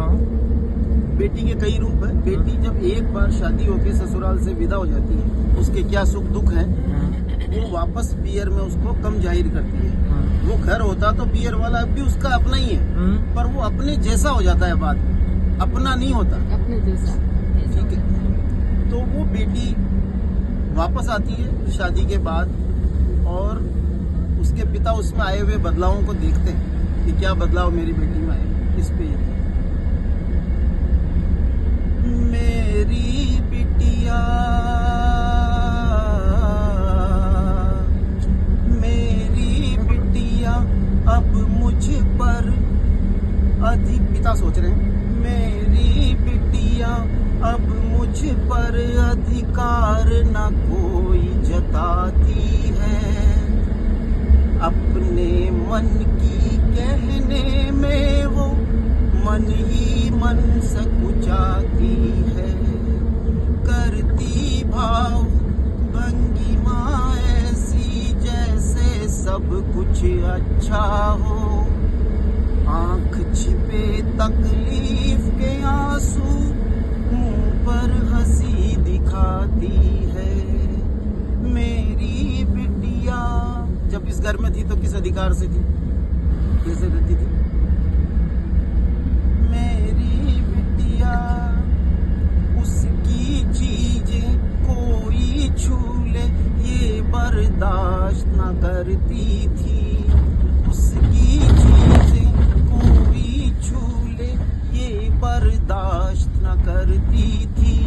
हाँ। बेटी के कई रूप है। बेटी जब एक बार शादी होके ससुराल से विदा हो जाती है, उसके क्या सुख दुख है वो वापस पियर में उसको कम जाहिर करती है। वो घर होता तो पियर वाला भी उसका अपना ही है, पर वो अपने जैसा हो जाता है बाद में, अपना नहीं होता, अपने जैसा। ठीक है। तो वो बेटी वापस आती है शादी के बाद और उसके पिता उसमें आए हुए बदलावों को देखते हैं कि क्या बदलाव मेरी बेटी में आए। इस पे मेरी बिटिया अब मुझ पर पिता सोच रहे हैं, मेरी बिटिया अब मुझ पर अधिकार न कोई जताती है। अपने मन की कहने में वो मन ही मन सकुचाती है। करती भाव भंगिमा ऐसी जैसे सब कुछ अच्छा हो। आंख छिपे तकलीफ के आंसू, मुंह पर हंसी दिखाती है। मेरी बिटिया जब इस घर में थी तो किस अधिकार से थी, कैसे रहती थी? मेरी बिटिया उसकी चीजें कोई छू ले ये बर्दाश्त न करती थी। उसकी चीजें कोई छू ले ये बर्दाश्त न करती थी।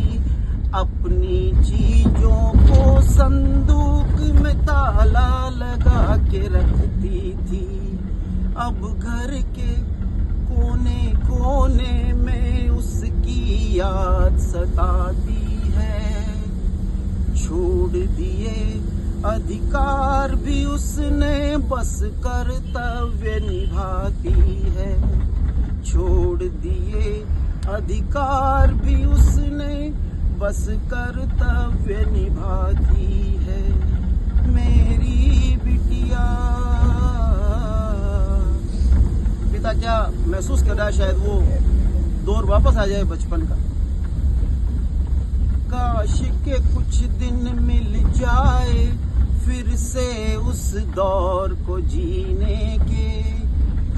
अपनी चीजों को संदूक में ताला लगा के रखती थी। अब घर के कोने कोने में उसकी याद सताती है। छोड़ दिए अधिकार भी उसने, बस कर्तव्य निभाती है। छोड़ दिए अधिकार भी उसने, बस कर्तव्य निभाती है। मेरी बिटिया पिता क्या महसूस कर रहा है, शायद वो दौर वापस आ जाए बचपन का। काश के कुछ दिन मिल जाए फिर से उस दौर को जीने के।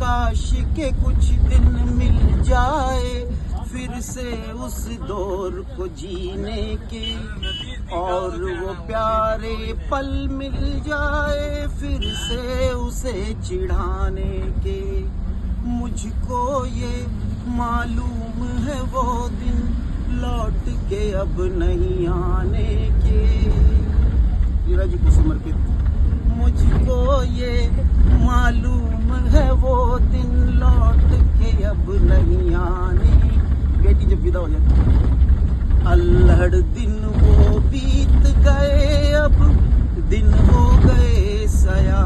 काश के कुछ दिन मिल जाए फिर से उस दौर को जीने के। और वो प्यारे पल मिल जाए फिर से उसे चिढ़ाने के। मुझको ये मालूम है वो दिन लौट के अब नहीं आने के। रीवा जी को समर्पित। मुझको ये मालूम है वो दिन लौट के अब नहीं आने। बेटी जब विदा हो जाती, अल्हड़ दिन वो बीत गए, अब दिन हो गए सया।